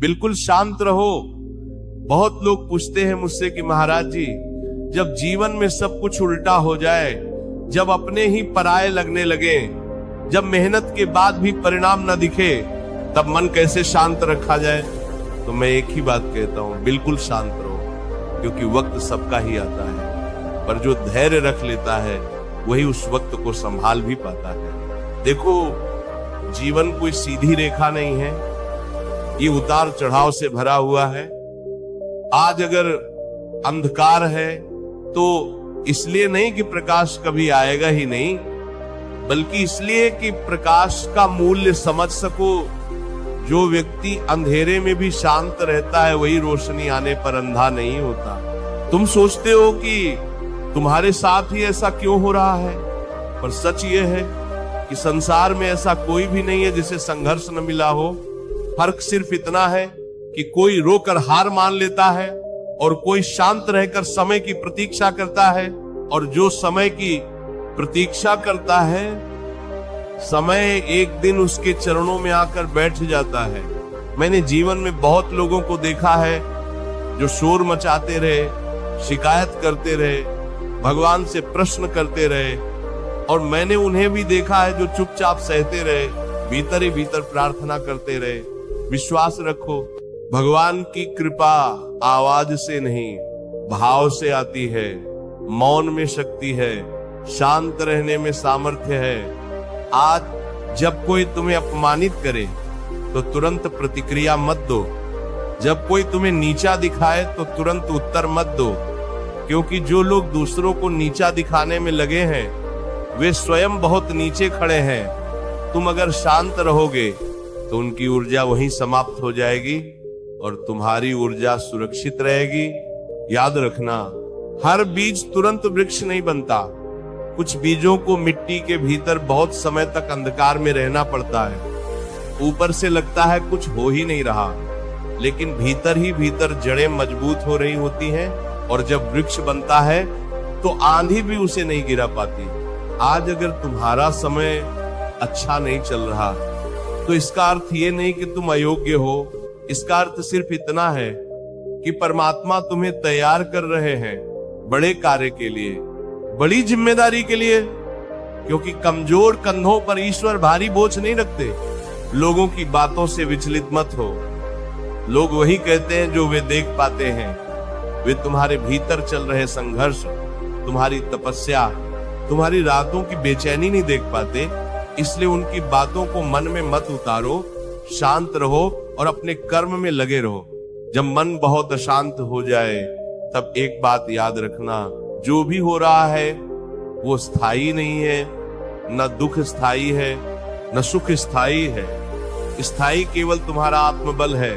बिल्कुल शांत रहो। बहुत लोग पूछते हैं मुझसे कि महाराज जी, जब जीवन में सब कुछ उल्टा हो जाए, जब अपने ही पराये लगने लगे, जब मेहनत के बाद भी परिणाम न दिखे, तब मन कैसे शांत रखा जाए? तो मैं एक ही बात कहता हूं, बिल्कुल शांत रहो, क्योंकि वक्त सबका ही आता है, पर जो धैर्य रख लेता है वही उस वक्त को संभाल भी पाता है। देखो, जीवन कोई सीधी रेखा नहीं है, ये उतार चढ़ाव से भरा हुआ है। आज अगर अंधकार है तो इसलिए नहीं कि प्रकाश कभी आएगा ही नहीं, बल्कि इसलिए कि प्रकाश का मूल्य समझ सको। जो व्यक्ति अंधेरे में भी शांत रहता है वही रोशनी आने पर अंधा नहीं होता। तुम सोचते हो कि तुम्हारे साथ ही ऐसा क्यों हो रहा है, पर सच ये है कि संसार में ऐसा कोई भी नहीं है जिसे संघर्ष न मिला हो। फर्क सिर्फ इतना है कि कोई रोकर हार मान लेता है और कोई शांत रहकर समय की प्रतीक्षा करता है, और जो समय की प्रतीक्षा करता है, समय एक दिन उसके चरणों में आकर बैठ जाता है। मैंने जीवन में बहुत लोगों को देखा है जो शोर मचाते रहे, शिकायत करते रहे, भगवान से प्रश्न करते रहे, और मैंने उन्हें भी देखा है जो चुपचाप सहते रहे, भीतर ही भीतर प्रार्थना करते रहे। विश्वास रखो, भगवान की कृपा आवाज से नहीं भाव से आती है। मौन में शक्ति है, शांत रहने में सामर्थ्य है। आज जब कोई तुम्हें अपमानित करे तो तुरंत प्रतिक्रिया मत दो, जब कोई तुम्हें नीचा दिखाए तो तुरंत उत्तर मत दो, क्योंकि जो लोग दूसरों को नीचा दिखाने में लगे हैं वे स्वयं बहुत नीचे खड़े हैं। तुम अगर शांत रहोगे तो उनकी ऊर्जा वहीं समाप्त हो जाएगी और तुम्हारी ऊर्जा सुरक्षित रहेगी। याद रखना, हर बीज तुरंत वृक्ष नहीं बनता। कुछ बीजों को मिट्टी के भीतर बहुत समय तक अंधकार में रहना पड़ता है। ऊपर से लगता है कुछ हो ही नहीं रहा, लेकिन भीतर ही भीतर जड़ें मजबूत हो रही होती हैं, और जब वृक्ष बनता है तो आंधी भी उसे नहीं गिरा पाती। आज अगर तुम्हारा समय अच्छा नहीं चल रहा तो इसका अर्थ ये नहीं कि तुम अयोग्य हो। इसका अर्थ सिर्फ इतना है कि परमात्मा तुम्हें तैयार कर रहे हैं बड़े कार्य के लिए, बड़ी जिम्मेदारी के लिए, क्योंकि कमजोर कंधों पर ईश्वर भारी बोझ नहीं रखते। लोगों की बातों से विचलित मत हो। लोग वही कहते हैं जो वे देख पाते हैं। वे तुम्हारे भीतर चल रहे संघर्ष, तुम्हारी तपस्या, तुम्हारी रातों की बेचैनी नहीं देख पाते, इसलिए उनकी बातों को मन में मत उतारो। शांत रहो और अपने कर्म में लगे रहो। जब मन बहुत अशांत हो जाए तब एक बात याद रखना, जो भी हो रहा है वो स्थायी नहीं है, न दुख स्थायी है न सुख स्थायी है। स्थायी केवल तुम्हारा आत्मबल है,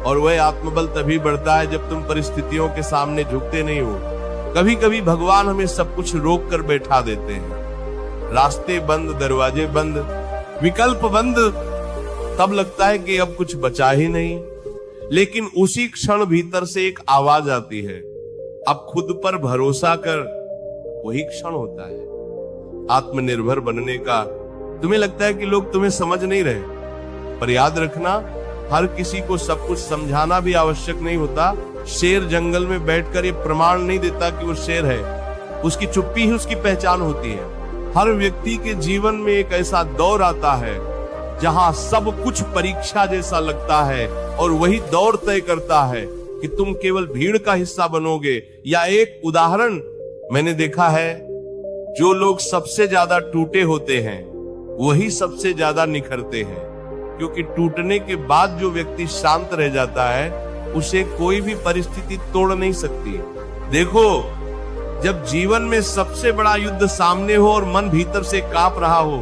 और वह आत्मबल तभी बढ़ता है जब तुम परिस्थितियों के सामने झुकते नहीं हो। कभी कभी भगवान हमें सब कुछ रोक कर बैठा देते हैं, रास्ते बंद, दरवाजे बंद, विकल्प बंद, तब लगता है कि अब कुछ बचा ही नहीं। लेकिन उसी क्षण भीतर से एक आवाज आती है, अब खुद पर भरोसा कर। वही क्षण होता है आत्मनिर्भर बनने का। तुम्हें लगता है कि लोग तुम्हें समझ नहीं रहे, पर याद रखना, हर किसी को सब कुछ समझाना भी आवश्यक नहीं होता। शेर जंगल में बैठकर ये प्रमाण नहीं देता कि वो शेर है, उसकी चुप्पी ही उसकी पहचान होती है। हर व्यक्ति के जीवन में एक ऐसा दौर आता है जहां सब कुछ परीक्षा जैसा लगता है, और वही दौर तय करता है कि तुम केवल भीड़ का हिस्सा बनोगे या एक उदाहरण मैंने देखा है, जो लोग सबसे ज्यादा टूटे होते हैं वही सबसे ज्यादा निखरते हैं, क्योंकि टूटने के बाद जो व्यक्ति शांत रह जाता है उसे कोई भी परिस्थिति तोड़ नहीं सकती। देखो, जब जीवन में सबसे बड़ा युद्ध सामने हो और मन भीतर से कांप रहा हो,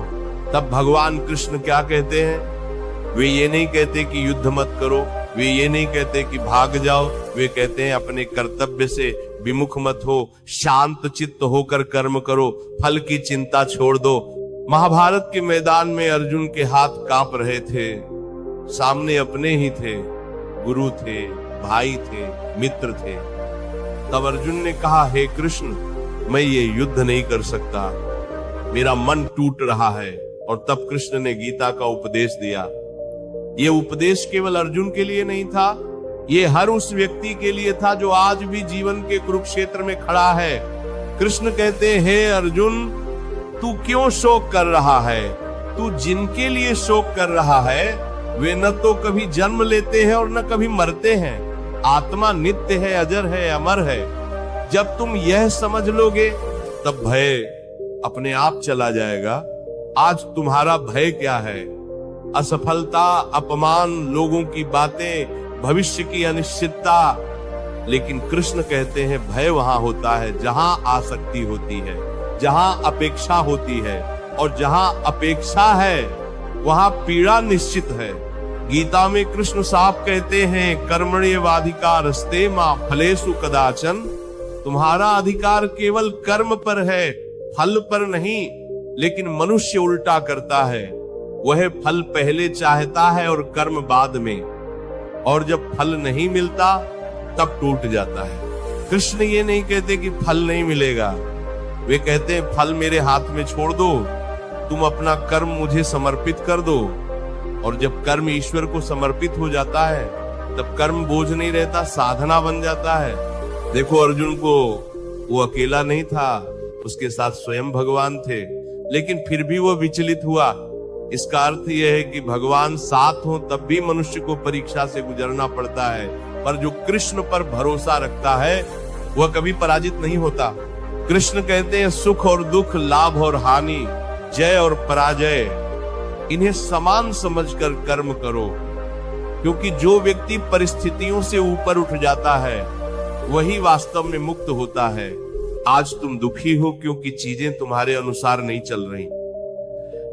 तब भगवान कृष्ण क्या कहते हैं? वे ये नहीं कहते कि युद्ध मत करो, वे ये नहीं कहते कि भाग जाओ, वे कहते हैं अपने कर्तव्य से विमुख मत हो, शांत चित्त होकर कर्म करो, फल की चिंता छोड़ दो। महाभारत के मैदान में अर्जुन के हाथ कांप रहे थे, सामने अपने ही थे, गुरु थे, भाई थे, मित्र थे। तब अर्जुन ने कहा, हे कृष्ण, मैं ये युद्ध नहीं कर सकता, मेरा मन टूट रहा है। और तब कृष्ण ने गीता का उपदेश दिया, ये उपदेश केवल अर्जुन के लिए नहीं था, ये हर उस व्यक्ति के लिए था जो आज भी जीवन के कुरुक्षेत्र में खड़ा है। कृष्ण कहते हैं, हे अर्जुन, तू क्यों शोक कर रहा है? तू जिनके लिए शोक कर रहा है वे न तो कभी जन्म लेते हैं और न कभी मरते हैं। आत्मा नित्य है, अजर है, अमर है। जब तुम यह समझ लोगे तब भय अपने आप चला जाएगा। आज तुम्हारा भय क्या है? असफलता, अपमान, लोगों की बातें, भविष्य की अनिश्चितता। लेकिन कृष्ण कहते हैं भय वहां होता है जहां आसक्ति होती है, जहां अपेक्षा होती है, और जहां अपेक्षा है वहां पीड़ा निश्चित है। गीता में कृष्ण साफ कहते हैं, कर्मण्येवाधिकारस्ते मा फलेषु कदाचन। तुम्हारा अधिकार केवल कर्म पर है, फल पर नहीं। लेकिन मनुष्य उल्टा करता है, वह फल पहले चाहता है और कर्म बाद में, और जब फल नहीं मिलता तब टूट जाता है। कृष्ण ये नहीं कहते कि फल नहीं मिलेगा, वे कहते हैं फल मेरे हाथ में छोड़ दो, तुम अपना कर्म मुझे समर्पित कर दो। और जब कर्म ईश्वर को समर्पित हो जाता है तब कर्म बोझ नहीं रहता, साधना बन जाता है। देखो अर्जुन को वो अकेला नहीं था, उसके साथ स्वयं भगवान थे, लेकिन फिर भी वो विचलित हुआ। इसका अर्थ यह है कि भगवान साथ हो तब भी मनुष्य को परीक्षा से गुजरना पड़ता है, पर जो कृष्ण पर भरोसा रखता है वह कभी पराजित नहीं होता। कृष्ण कहते हैं, सुख और दुख, लाभ और हानि, जय और पराजय, इन्हें समान समझकर कर्म करो। क्योंकि जो व्यक्ति परिस्थितियों से ऊपर उठ जाता है वही वास्तव में मुक्त होता है। आज तुम दुखी हो क्योंकि चीजें तुम्हारे अनुसार नहीं चल रही,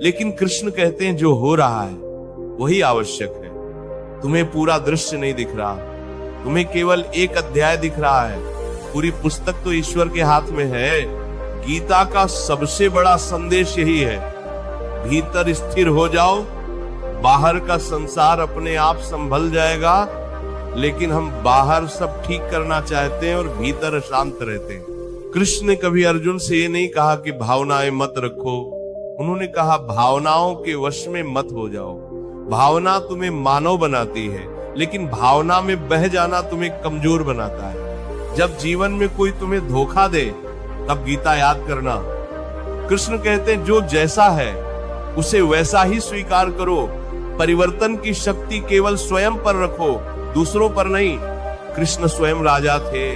लेकिन कृष्ण कहते हैं जो हो रहा है वही आवश्यक है। तुम्हें पूरा दृश्य नहीं दिख रहा, तुम्हें केवल एक अध्याय दिख रहा है। पूरी पुस्तक तो ईश्वर के हाथ में है। गीता का सबसे बड़ा संदेश यही है, भीतर स्थिर हो जाओ, बाहर का संसार अपने आप संभल जाएगा। लेकिन हम बाहर सब ठीक करना चाहते हैं और भीतर अशांत रहते हैं। कृष्ण ने कभी अर्जुन से ये नहीं कहा कि भावनाएं मत रखो, उन्होंने कहा भावनाओं के वश में मत हो जाओ। भावना तुम्हें मानव बनाती है, लेकिन भावना में बह जाना तुम्हें कमजोर बनाता है। जब जीवन में कोई तुम्हें धोखा दे तब गीता याद करना। कृष्ण कहते हैं जो जैसा है उसे वैसा ही स्वीकार करो। परिवर्तन की शक्ति केवल स्वयं पर रखो, दूसरों पर नहीं। कृष्ण स्वयं राजा थे,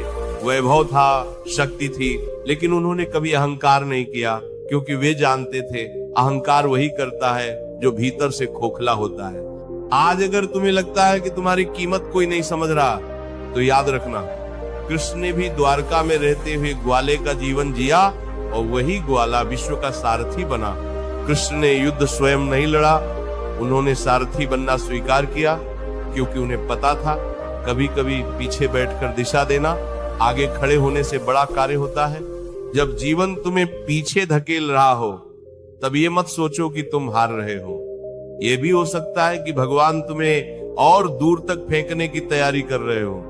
वैभव था, शक्ति थी, लेकिन उन्होंने कभी अहंकार नहीं किया, क्योंकि वे जानते थे अहंकार वही करता है जो भीतर से खोखला होता है। आज अगर तुम्हें लगता है कि तुम्हारी कीमत कोई नहीं समझ रहा, तो याद रखना कृष्ण ने भी द्वारका में रहते हुए ग्वाले का जीवन जिया और वही ग्वाला विश्व का सारथी बना। कृष्ण ने युद्ध स्वयं नहीं लड़ा, उन्होंने सारथी बनना स्वीकार किया, क्योंकि उन्हें पता था कभी कभी पीछे बैठकर दिशा देना आगे खड़े होने से बड़ा कार्य होता है। जब जीवन तुम्हें पीछे धकेल रहा हो तब ये मत सोचो कि तुम हार रहे हो। ये भी हो सकता है कि भगवान तुम्हें और दूर तक फेंकने की तैयारी कर रहे हो।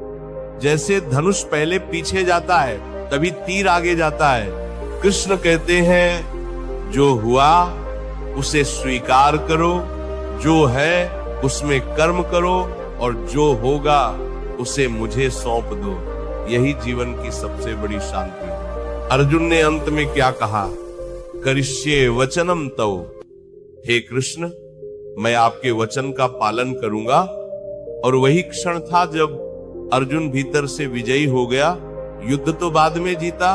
जैसे धनुष पहले पीछे जाता है तभी तीर आगे जाता है। कृष्ण कहते हैं जो हुआ उसे स्वीकार करो, जो है उसमें कर्म करो, और जो होगा उसे मुझे सौंप दो। यही जीवन की सबसे बड़ी शांति है। अर्जुन ने अंत में क्या कहा? करिष्ये वचनम तव। हे कृष्ण, मैं आपके वचन का पालन करूंगा। और वही क्षण था जब अर्जुन भीतर से विजयी हो गया। युद्ध तो बाद में जीता,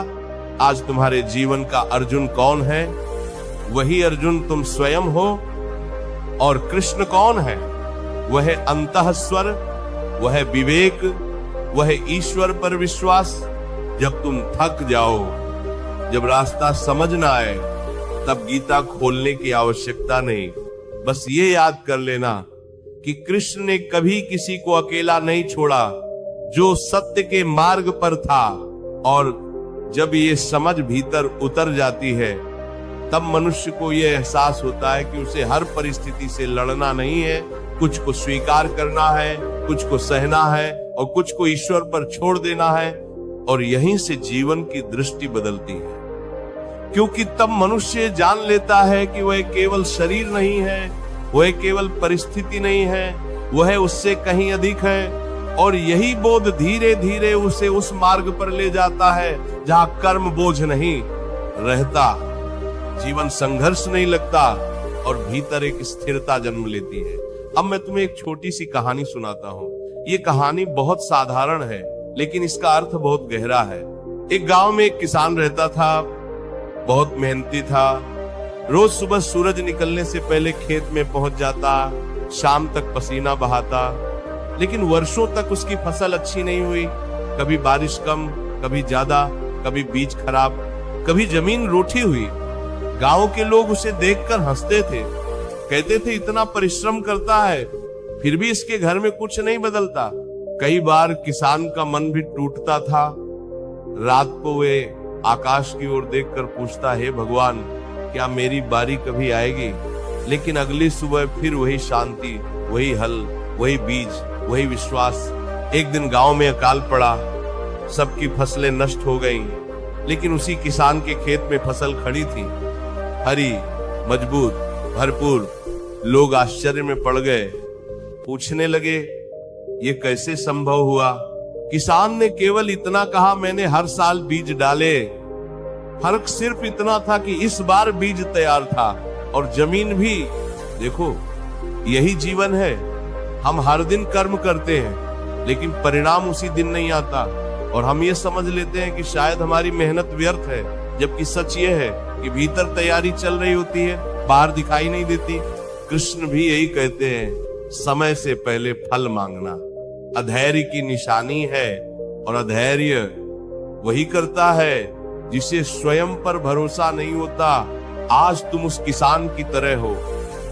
आज तुम्हारे जीवन का अर्जुन कौन है? वही अर्जुन तुम स्वयं हो। और कृष्ण कौन है? वह अंतःस्वर, वह विवेक, वह ईश्वर पर विश्वास। जब तुम थक जाओ, जब रास्ता समझ ना आए, तब गीता खोलने की आवश्यकता नहीं। बस ये याद कर लेना कि कृष्ण ने कभी किसी को अकेला नहीं छोड़ा जो सत्य के मार्ग पर था। और जब ये समझ भीतर उतर जाती है तब मनुष्य को यह एहसास होता है कि उसे हर परिस्थिति से लड़ना नहीं है, कुछ को स्वीकार करना है, कुछ को सहना है, और कुछ को ईश्वर पर छोड़ देना है। और यहीं से जीवन की दृष्टि बदलती है, क्योंकि तब मनुष्य जान लेता है कि वह केवल शरीर नहीं है, वह केवल परिस्थिति नहीं है, वह उससे कहीं अधिक है, और यही बोध धीरे धीरे उसे उस मार्ग पर ले जाता है जहां कर्म बोझ नहीं रहता, जीवन संघर्ष नहीं लगता और भीतर एक स्थिरता जन्म लेती है। अब मैं तुम्हें एक छोटी सी कहानी सुनाता हूँ। ये कहानी बहुत साधारण है, लेकिन इसका अर्थ बहुत गहरा है। एक गांव में एक किसान रहता था, बहुत मेहनती था। रोज सुबह सूरज निकलने से पहले खेत में पहुंच जाता, शाम तक पसीना बहाता, लेकिन वर्षों तक उसकी फसल अच्छी नहीं हुई। कभी बारिश कम, कभी ज्यादा, कभी बीज खराब, कभी जमीन रूठी हुई। गांव के लोग उसे देखकर हंसते थे, कहते थे इतना परिश्रम करता है फिर भी इसके घर में कुछ नहीं बदलता। कई बार किसान का मन भी टूटता था। रात को वे आकाश की ओर देखकर पूछता, हे भगवान, क्या मेरी बारी कभी आएगी? लेकिन अगली सुबह फिर वही शांति, वही हल, वही बीज, वही विश्वास। एक दिन गांव में अकाल पड़ा, सबकी फसलें नष्ट हो गईं, लेकिन उसी किसान के खेत में फसल खड़ी थी, हरी, मजबूत, भरपूर। लोग आश्चर्य में पड़ गए, पूछने लगे ये कैसे संभव हुआ? किसान ने केवल इतना कहा, मैंने हर साल बीज डाले, फर्क सिर्फ इतना था कि इस बार बीज तैयार था और जमीन भी। देखो, यही जीवन है। हम हर दिन कर्म करते हैं, लेकिन परिणाम उसी दिन नहीं आता, और हम ये समझ लेते हैं कि शायद हमारी मेहनत व्यर्थ है, जबकि सच ये है कि भीतर तैयारी चल रही होती है, बाहर दिखाई नहीं देती। कृष्ण भी यही कहते हैं, समय से पहले फल मांगना अधैर्य की निशानी है, और अधैर्य वही करता है जिसे स्वयं पर भरोसा नहीं होता। आज तुम उस किसान की तरह हो,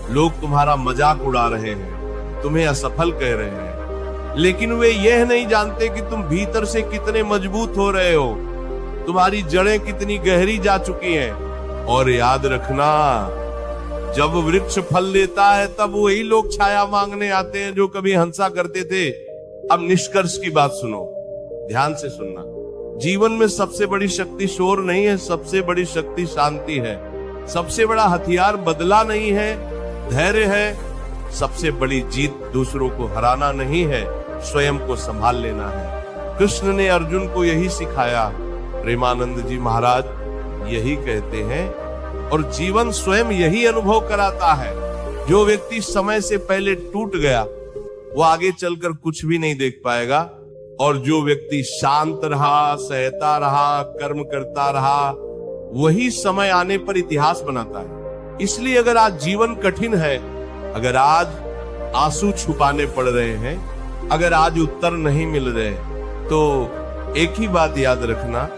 लोग तुम्हारा मजाक उड़ा रहे हैं, तुम्हें असफल कह रहे हैं, लेकिन वे यह नहीं जानते कि तुम भीतर से कितने मजबूत हो रहे हो, तुम्हारी जड़ें कितनी गहरी जा चुकी हैं। और याद रखना, जब वृक्ष फल देता है तब वही लोग छाया मांगने आते हैं जो कभी हिंसा करते थे। अब निष्कर्ष की बात सुनो, ध्यान से सुनना। जीवन में सबसे बड़ी शक्ति शोर नहीं है, सबसे बड़ी शक्ति शांति है। सबसे बड़ा हथियार बदला नहीं है, धैर्य है। सबसे बड़ी जीत दूसरों को हराना नहीं है, स्वयं को संभाल लेना है। कृष्ण ने अर्जुन को यही सिखाया। प्रेमानंद जी महाराज यही कहते हैं, और जीवन स्वयं यही अनुभव कराता है। जो व्यक्ति समय से पहले टूट गया, वो आगे चलकर कुछ भी नहीं देख पाएगा, और जो व्यक्ति शांत रहा, सहता रहा, कर्म करता रहा, वही समय आने पर इतिहास बनाता है। इसलिए अगर आज जीवन कठिन है, अगर आज आंसू छुपाने पड़ रहे हैं, अगर आज उत्तर नहीं मिल रहे, तो एक ही बात याद रखना,